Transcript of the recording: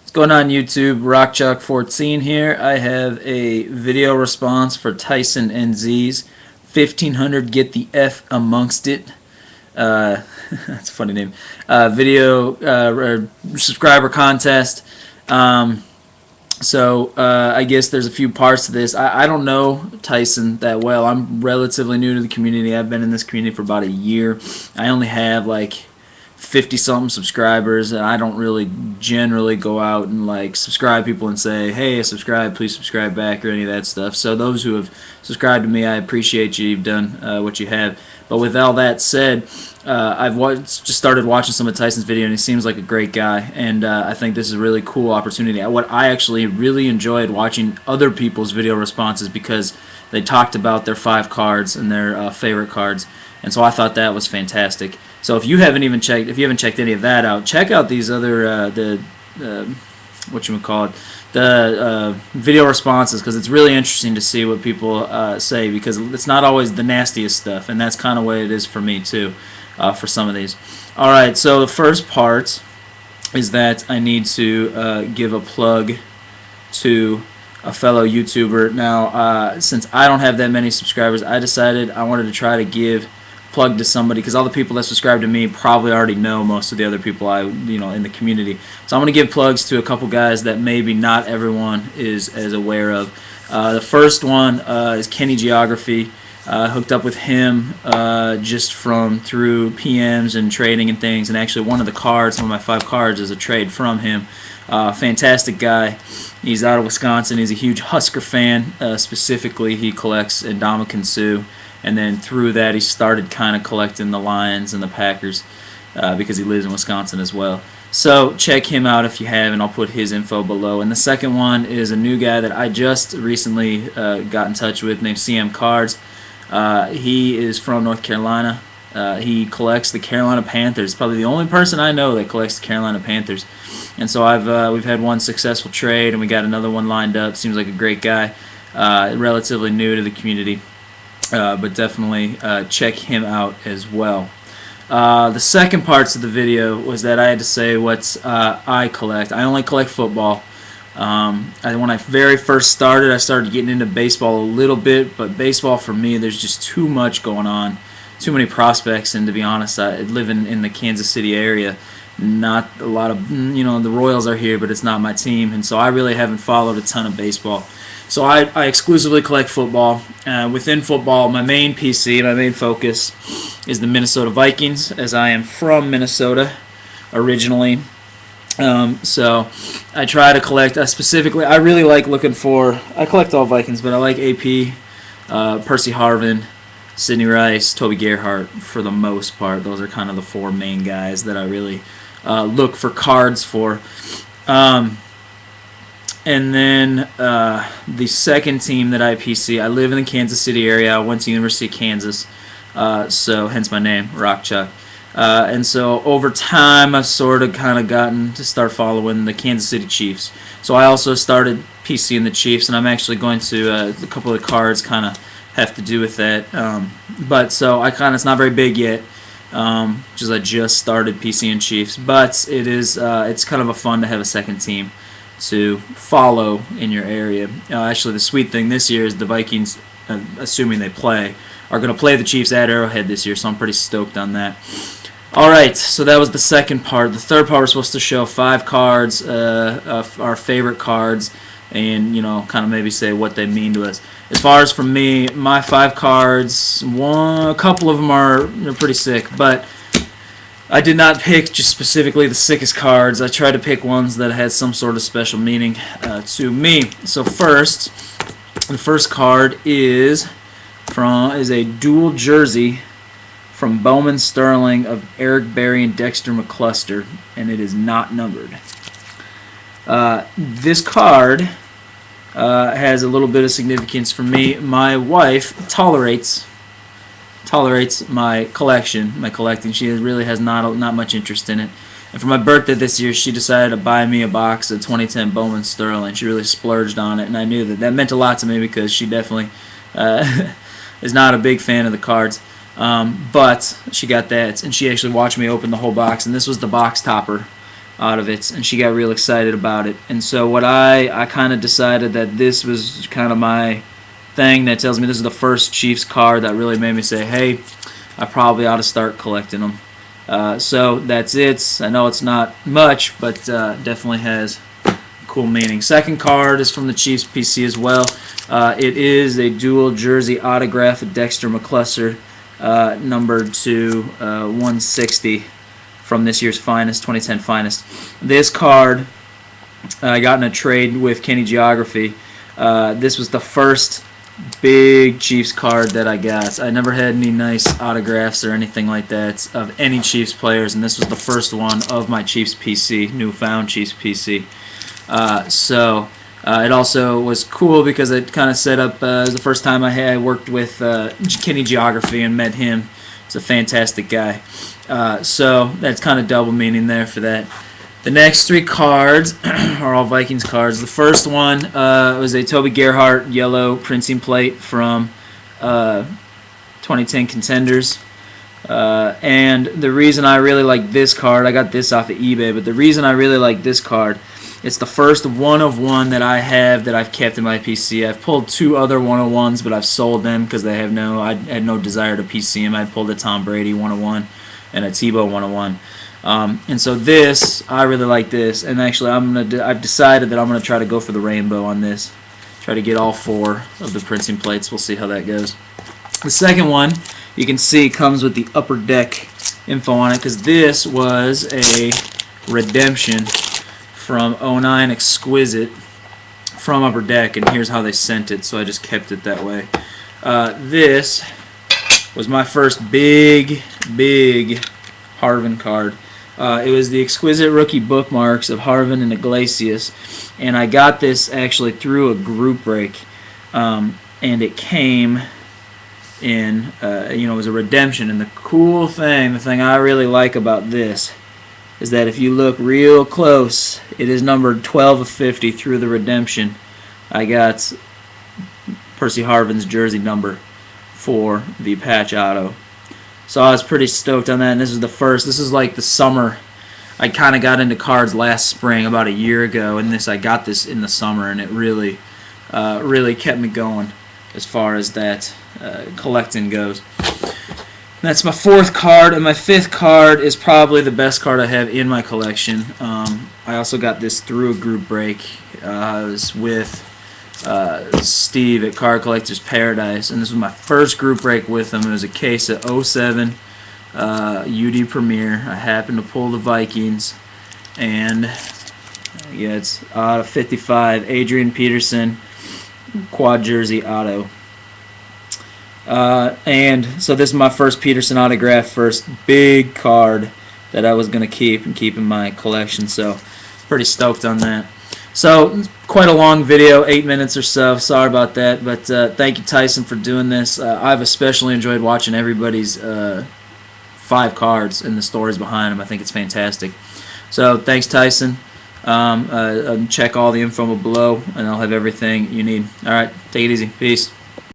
What's going on YouTube? RockChalk14 here. I have a video response for TysonNZ's 1500 Get the F Amongst It. That's a funny name. Video or subscriber contest. I guess there's a few parts to this. I don't know Tyson that well. I'm relatively new to the community. I've been in this community for about a year. I only have like 50-something subscribers, and I don't really generally go out and like subscribe people and say, hey, subscribe, please subscribe back, or any of that stuff. So those who have subscribed to me, I appreciate you. You've done what you have. But with all that said, I've just started watching some of Tyson's video, and he seems like a great guy, and I think this is a really cool opportunity. What I actually really enjoyed watching other people's video responses, because they talked about their 5 cards and their favorite cards, and so I thought that was fantastic. So if you haven't checked any of that out, check out these other video responses, because it's really interesting to see what people say, because it's not always the nastiest stuff, and that's kind of what it is for me too, for some of these. Alright, so the first part is that I need to give a plug to a fellow YouTuber. Now, since I don't have that many subscribers, I decided I wanted to try to give plug to somebody, because all the people that subscribe to me probably already know most of the other people in the community. So I'm going to give plugs to a couple guys that maybe not everyone is as aware of. The first one is Kenny Geography. Hooked up with him just through PMs and trading and things, and actually one of the cards, one of my 5 cards, is a trade from him. Fantastic guy. He's out of Wisconsin. He's a huge Husker fan. Specifically, he collects Ndamukong Suh. And then through that, he started kind of collecting the Lions and the Packers, because he lives in Wisconsin as well. So check him out if you have, and I'll put his info below. And the second one is a new guy that I just recently got in touch with, named CM Cards. He is from North Carolina. He collects the Carolina Panthers. Probably the only person I know that collects the Carolina Panthers. And so we've had one successful trade, and we got another one lined up. Seems like a great guy. Relatively new to the community. But definitely check him out as well. The second parts of the video was that I had to say what I collect. I only collect football. When I very first started, I started getting into baseball a little bit, but baseball for me, there's just too much going on, too many prospects, and to be honest, I live in the Kansas City area. Not a lot of, the Royals are here, but it's not my team, and so I really haven't followed a ton of baseball. So I exclusively collect football. Within football, my main PC, my main focus is the Minnesota Vikings, as I am from Minnesota originally. So I try to collect, specifically, I really like I collect all Vikings, but I like AP, Percy Harvin, Sidney Rice, Toby Gerhart for the most part. Those are kind of the 4 main guys that I really look for cards for. And then the second team that I PC, I live in the Kansas City area. I went to University of Kansas, so hence my name, RockChalk. And so over time, I've sort of kind of gotten to start following the Kansas City Chiefs. So I also started PCing the Chiefs, and I'm actually going to, a couple of the cards kind of have to do with that. But so it's not very big yet, because I just started PCing Chiefs. But it's kind of fun to have a second team to follow in your area. Actually, the sweet thing this year is the Vikings, assuming they play, are going to play the Chiefs at Arrowhead this year, so I'm pretty stoked on that. Alright, so that was the second part. The third part, we're supposed to show 5 cards, of our favorite cards, and kind of maybe say what they mean to us. As far as for me, my 5 cards, a couple of them are pretty sick, but I did not pick just specifically the sickest cards. I tried to pick ones that had some sort of special meaning to me. So the first card is a dual jersey from Bowman Sterling of Eric Berry and Dexter McCluster, and it is not numbered. This card has a little bit of significance for me. My wife tolerates my collecting. She really has not much interest in it. And for my birthday this year, she decided to buy me a box of 2010 Bowman Sterling. She really splurged on it, and I knew that meant a lot to me, because she definitely is not a big fan of the cards. But she got that, and she actually watched me open the whole box, and this was the box topper out of it, and she got real excited about it. And so what I kind of decided that this was kind of my thing that tells me this is the first Chiefs card that really made me say, hey, I probably ought to start collecting them. So that's it. I know it's not much, but definitely has cool meaning. Second card is from the Chiefs PC as well. It is a dual jersey autograph of Dexter McCluster, numbered to 160 from this year's finest, 2010 finest. This card I got in a trade with Kenny Geography. This was the first big Chiefs card that I got. I never had any nice autographs or anything like that of any Chiefs players, and this was the first one of my Chiefs PC, newfound Chiefs PC. It also was cool because it kind of set up the first time I worked with Kenny Geography and met him. He's a fantastic guy. So that's kind of double meaning there for that. The next three cards are all Vikings cards. The first one was a Toby Gerhart yellow printing plate from 2010 Contenders. And the reason I really like this card, I got this off of eBay, but the reason I really like this card, it's the first one of one that I have that I've kept in my PC. I've pulled two other 101s, but I've sold them because I had no desire to PC them. I pulled a Tom Brady 101 and a Tebow 101. And so this, I really like this, and actually I've decided that I'm gonna try to go for the rainbow on this. Try to get all four of the printing plates. We'll see how that goes. The second one, you can see, comes with the Upper Deck info on it, because this was a redemption from 09 Exquisite from Upper Deck, and here's how they sent it, so I just kept it that way. This was my first big Harvin card. It was the Exquisite Rookie Bookmarks of Harvin and Iglesias, and I got this actually through a group break, and it came in, it was a redemption. And the cool thing, the thing I really like about this, is that if you look real close, it is numbered 12 of 50 through the redemption. I got Percy Harvin's jersey number for the patch auto. So I was pretty stoked on that, and this is the first. This is like the summer. I kind of got into cards last spring, about a year ago, and I got this in the summer, and it really kept me going as far as that collecting goes. That's my fourth card, and my fifth card is probably the best card I have in my collection. I also got this through a group break. I was with Steve at Card Collectors Paradise, and this was my first group break with him. It was a case of 07 UD Premier. I happened to pull the Vikings, and it's out of 55 Adrian Peterson quad jersey auto. And so this is my first Peterson autograph, first big card that I was going to keep in my collection, so pretty stoked on that. So quite a long video, 8 minutes or so. Sorry about that, but thank you, Tyson, for doing this. I've especially enjoyed watching everybody's 5 cards and the stories behind them. I think it's fantastic. So thanks, Tyson. Check all the info below, and I'll have everything you need. All right, take it easy. Peace.